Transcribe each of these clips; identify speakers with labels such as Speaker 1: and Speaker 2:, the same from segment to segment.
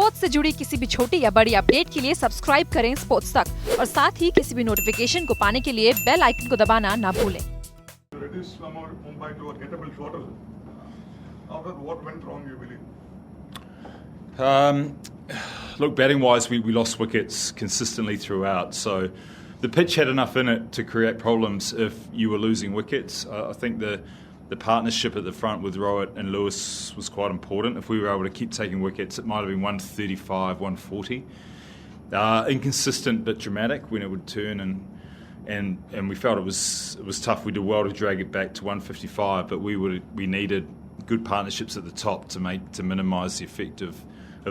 Speaker 1: Sports से जुड़ी किसी भी छोटी या बड़ी अपडेट के लिए सब्सक्राइब करें स्पोर्ट्स तक और साथ ही किसी भी नोटिफिकेशन को पाने के लिए बेल आइकन को दबाना ना भूलें।
Speaker 2: Look, batting-wise, we lost wickets consistently throughout. So the pitch had enough in it to create problems if you were losing wickets. I think the partnership at the front with Rowett and Lewis was quite important. If we were able to keep taking wickets, it might have been 135, 140. Inconsistent but dramatic when it would turn, and we felt it was tough. We did well to drag it back to 155, but we needed good partnerships at the top to minimise the effect of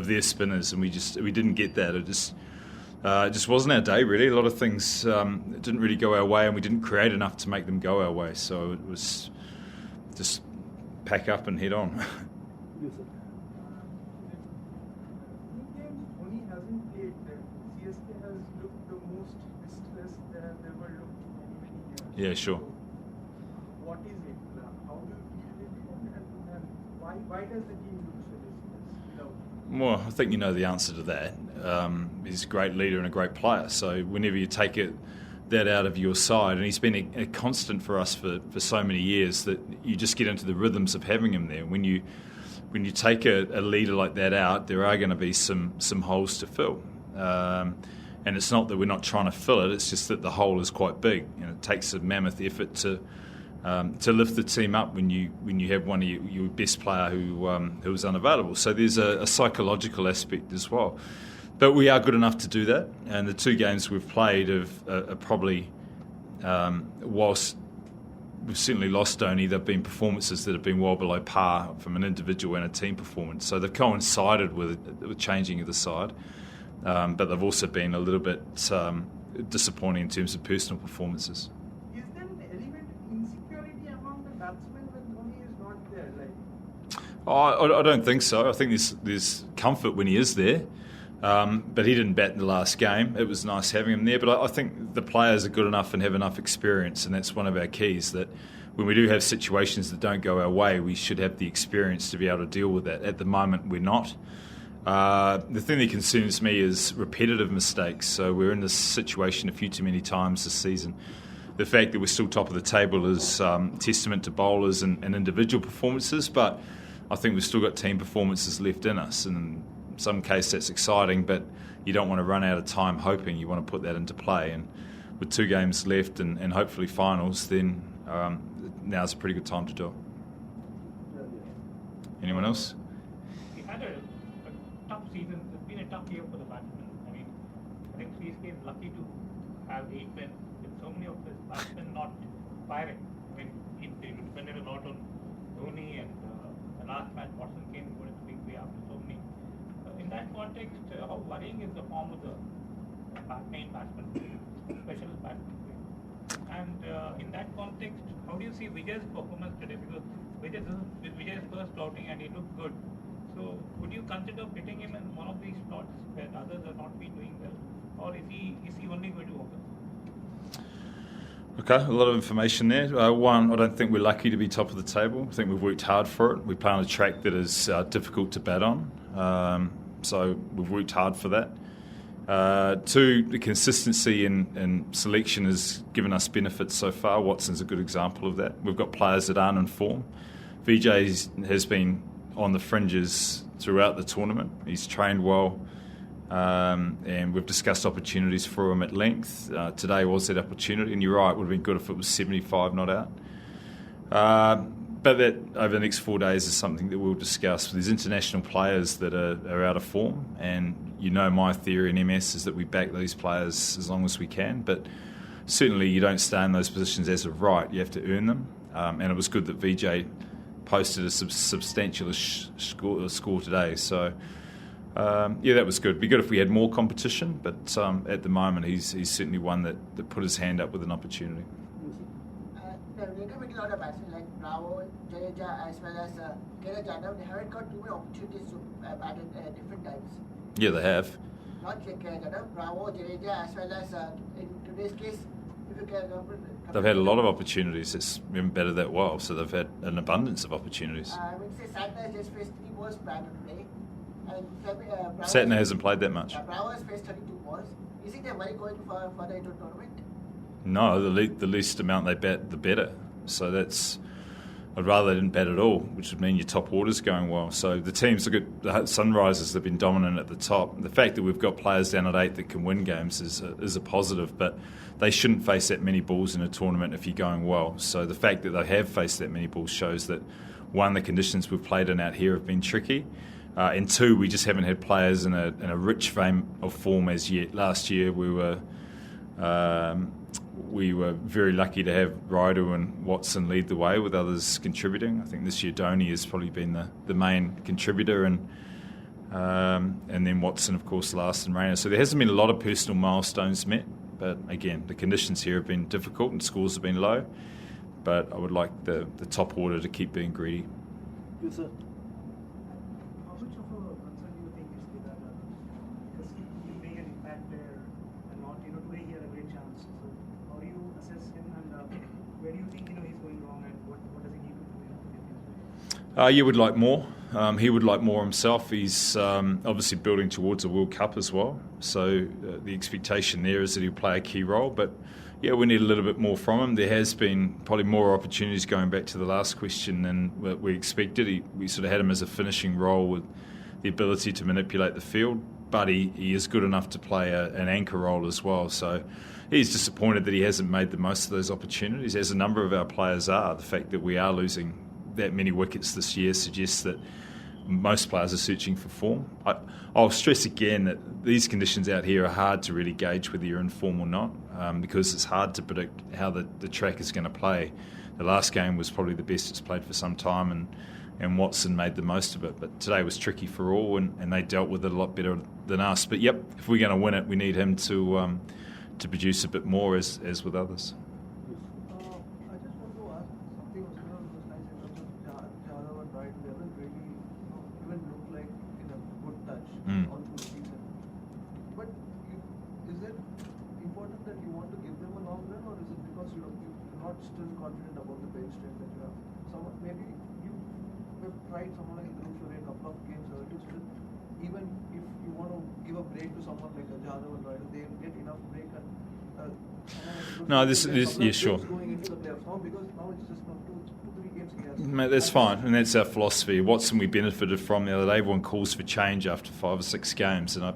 Speaker 2: their spinners, and we didn't get that. It just wasn't our day really. A lot of things didn't really go our way, and we didn't create enough to make them go our way. So it was just pack up and head on.
Speaker 3: Yes, sir. Dhoni hasn't played. CSK has looked the most distressed they have ever looked for many years.
Speaker 2: Yeah, sure.
Speaker 3: What is it? How do you deal with it, and why does the team look so distressed?
Speaker 2: Well, I think you know the answer to that. He's a great leader and a great player. So whenever you take that out of your side, and he's been a constant for us for so many years, that you just get into the rhythms of having him there. When you take a leader like that out, there are going to be some holes to fill. And it's not that we're not trying to fill it; it's just that the hole is quite big. It takes a mammoth effort to lift the team up when you have one of your best player who is unavailable. So there's a psychological aspect as well. But we are good enough to do that, and the two games we've played are probably, whilst we've certainly lost Dhoni, they've been performances that have been well below par from an individual and a team performance. So they've coincided with changing of the side, but they've also been a little bit disappointing in terms of personal performances.
Speaker 3: Is there an element of insecurity among the batsmen when Dhoni is not there?
Speaker 2: I don't think so. I think there's comfort when he is there. But he didn't bat in the last game. It was nice having him there. But I think the players are good enough and have enough experience, and that's one of our keys, that when we do have situations that don't go our way, we should have the experience to be able to deal with that. At the moment, we're not. The thing that concerns me is repetitive mistakes. So we're in this situation a few too many times this season. The fact that we're still top of the table is testament to bowlers and individual performances, but I think we've still got team performances left in us, and in some case that's exciting, but you don't want to run out of time hoping. You want to put that into play, and with 2 games left and hopefully finals, then now's a pretty good time to do it. Anyone else?
Speaker 4: We had a tough season. It's been a tough year for the batsmen. I think CSK is lucky to have 8 men with so many of the batsmen not firing. They depended a lot on Dhoni, and the last match Watson came going to big way after so many. In that context, how worrying is the form of the main batsman, specialist batsman? And in that context, how do you see Vijay's performance today? Because Vijay's first outing and he looked good. So would you consider pitting him in one of these slots where others are not been doing well, or is he only going to open?
Speaker 2: Okay, a lot of information there. One, I don't think we're lucky to be top of the table. I think we've worked hard for it. We play on a track that is difficult to bat on. So we've worked hard for that. 2, the consistency in selection has given us benefits so far. Watson's a good example of that. We've got players that aren't in form. Vijay has been on the fringes throughout the tournament. He's trained well, and we've discussed opportunities for him at length. Today was that opportunity, and you're right, it would have been good if it was 75 not out. But that over the next 4 days is something that we'll discuss. There's international players that are out of form, and my theory in MS is that we back these players as long as we can, but certainly you don't stay in those positions as of right, you have to earn them. And it was good that Vijay posted a substantial score today, so that was good. It'd be good if we had more competition, but at the moment he's certainly one that put his hand up with an opportunity.
Speaker 5: A lot of batsmen like Bravo, Jadeja, as well as Jadhav, they haven't got too many opportunities to bat at different times.
Speaker 2: Yeah, they have.
Speaker 5: Not like Jadhav, Bravo, Jadeja, as well as in today's case, if you can.
Speaker 2: They've had a lot of opportunities. It's been better that well, so they've had an abundance of opportunities.
Speaker 5: I would say Santner just faced 3 balls prior to today. And Fleming,
Speaker 2: Satner hasn't played that much.
Speaker 5: Bravo has faced 32 balls. Is it a worry going further into the tournament?
Speaker 2: No, the least amount they bat, the better. So I'd rather they didn't bat at all, which would mean your top order's going well. So the teams look at the Sunrisers have been dominant at the top. The fact that we've got players down at 8 that can win games is a positive, but they shouldn't face that many balls in a tournament if you're going well. So the fact that they have faced that many balls shows that, one, the conditions we've played in out here have been tricky, and two, we just haven't had players in a rich vein of form as yet. Last year we were very lucky to have Raidu and Watson lead the way with others contributing. I think this year Dhoni has probably been the main contributor, and then Watson, of course, last and Rayner. So there hasn't been a lot of personal milestones met, but again, the conditions here have been difficult and scores have been low. But I would like the top order to keep being greedy.
Speaker 6: Yes, sir.
Speaker 3: How much of a concern do you think is Kedar? Because he's being an impact player and not, today he had a great chance. So how do you assess him, and where do you think he's going wrong, and what does he need to do to get things right?
Speaker 2: You would like more. He would like more himself. He's obviously building towards a World Cup as well. So the expectation there is that he'll play a key role. But yeah, we need a little bit more from him. There has been probably more opportunities, going back to the last question, than we expected. We sort of had him as a finishing role with the ability to manipulate the field, but he is good enough to play an anchor role as well. So he's disappointed that he hasn't made the most of those opportunities, as a number of our players are. The fact that we are losing that many wickets this year suggests that most players are searching for form. I'll stress again that these conditions out here are hard to really gauge whether you're in form or not, because it's hard to predict how the track is going to play. The last game was probably the best it's played for some time, and Watson made the most of it. But today was tricky for all, and they dealt with it a lot better than us. But yep, if we're going to win it, we need him to produce a bit more as with others.
Speaker 6: I just want to ask something along those lines in terms of Jadhav and Wright. They haven't really even looked like in a good touch all through the season. But is it important that you want to give them a long run, or is it because you're not still confident about the bench strength that you have? Maybe you have tried someone like Dhruv Shore a couple of games earlier. Still, even if you want to give a break to someone like Jadhav and Wright, they get enough break and.
Speaker 2: No, this yeah, sure.
Speaker 6: Going into the playoffs now, because now it's just not 2-3 games he has.
Speaker 2: Mate, that's fine, and that's our philosophy. Watson we benefited from the other day. Everyone calls for change after 5 or 6 games, and I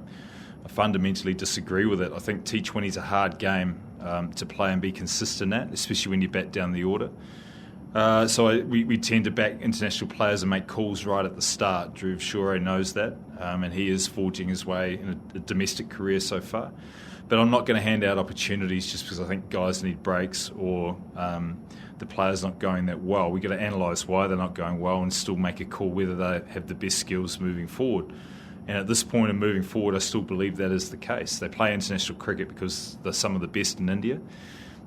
Speaker 2: fundamentally disagree with it. I think T20 is a hard game to play and be consistent at, especially when you bat down the order. So we tend to back international players and make calls right at the start. Dhruv Shore knows that, and he is forging his way in a domestic career so far. But I'm not going to hand out opportunities just because I think guys need breaks or the player's not going that well. We've got to analyse why they're not going well and still make a call whether they have the best skills moving forward. And at this point in moving forward, I still believe that is the case. They play international cricket because they're some of the best in India.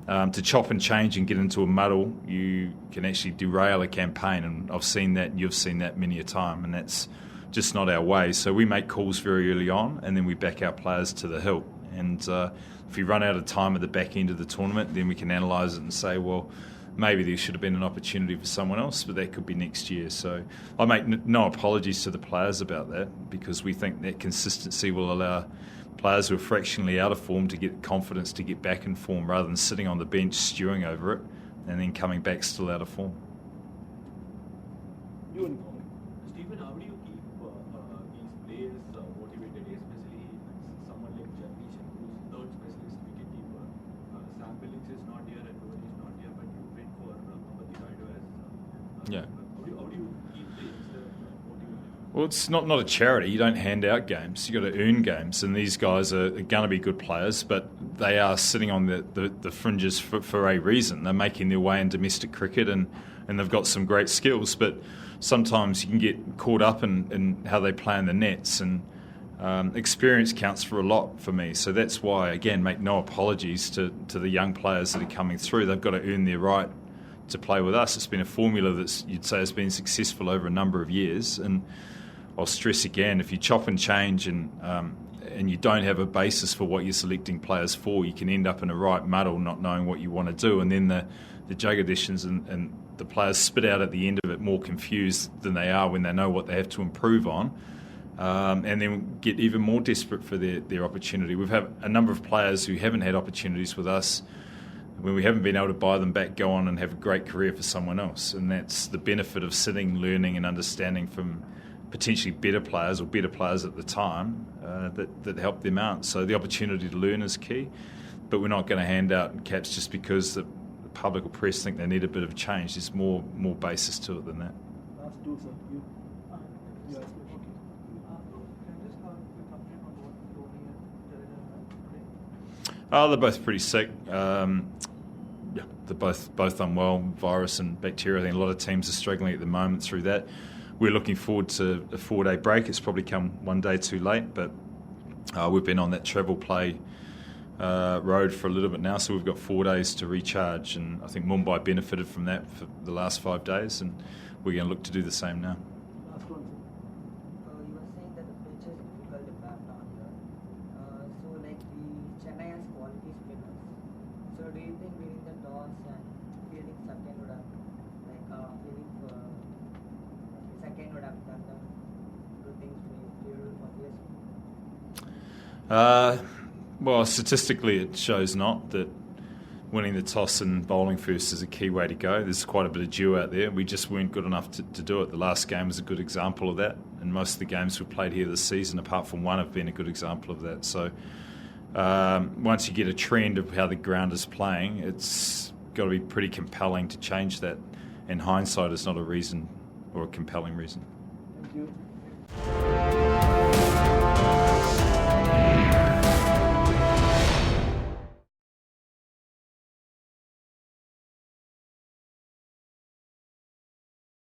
Speaker 2: To chop and change and get into a muddle, you can actually derail a campaign, and I've seen that, and you've seen that many a time, and that's just not our way. So we make calls very early on, and then we back our players to the hilt. And if we run out of time at the back end of the tournament, then we can analyse it and say, well, maybe there should have been an opportunity for someone else, but that could be next year. So I make no apologies to the players about that, because we think that consistency will allow players who are fractionally out of form to get confidence to get back in form, rather than sitting on the bench stewing over it and then coming back still out of form.
Speaker 7: Stephen, how do you keep these players motivated, especially someone like Jagdish, who's third specialist wicketkeeper? Sam Billings is not here and Dhoni is not here, but you went for Amati Raidu as
Speaker 2: Yeah.
Speaker 7: How do you keep the youngster motivated?
Speaker 2: Well, it's not a charity. You don't hand out games. You've got to earn games. And these guys are going to be good players, but they are sitting on the fringes for a reason. They're making their way in domestic cricket, and they've got some great skills. But sometimes you can get caught up in how they play in the nets, and experience counts for a lot for me. So that's why, again, make no apologies to the young players that are coming through. They've got to earn their right to play with us. It's been a formula that you'd say has been successful over a number of years, and I'll stress again, if you chop and change and you don't have a basis for what you're selecting players for, you can end up in a right muddle not knowing what you want to do, and then the jug additions and the players spit out at the end of it more confused than they are when they know what they have to improve on. and then get even more desperate for their opportunity. We've had a number of players who haven't had opportunities with us, when we haven't been able to buy them back, go on and have a great career for someone else. And that's the benefit of sitting, learning and understanding from potentially better players or better players at the time that help them out. So the opportunity to learn is key, but we're not going to hand out caps just because the public or press think they need a bit of change. There's more basis to it than that.
Speaker 6: Last two, sir. You asked me. Okay. Can I just have a quick update on what Dhoni and Jadeja have today?
Speaker 2: They're both pretty sick. They're both unwell, virus and bacteria. I think a lot of teams are struggling at the moment through that. We're looking forward to a 4-day break. It's probably come one day too late, but we've been on that travel play road for a little bit now, so we've got 4 days to recharge, and I think Mumbai benefited from that for the last 5 days, and we're going to look to do the same now.
Speaker 6: Last one, sir.
Speaker 8: You were saying that the pitch is difficult to bat down here. So like the Chennai has quality spinners. So do you think winning the toss and fielding second would have fielding for second would have done the good things for CSK?
Speaker 2: Well, statistically it shows not that winning the toss and bowling first is a key way to go. There's quite a bit of due out there. We just weren't good enough to do it. The last game was a good example of that, and most of the games we've played here this season, apart from one, have been a good example of that. So once you get a trend of how the ground is playing, it's got to be pretty compelling to change that, and hindsight is not a reason or a compelling reason.
Speaker 6: Thank you.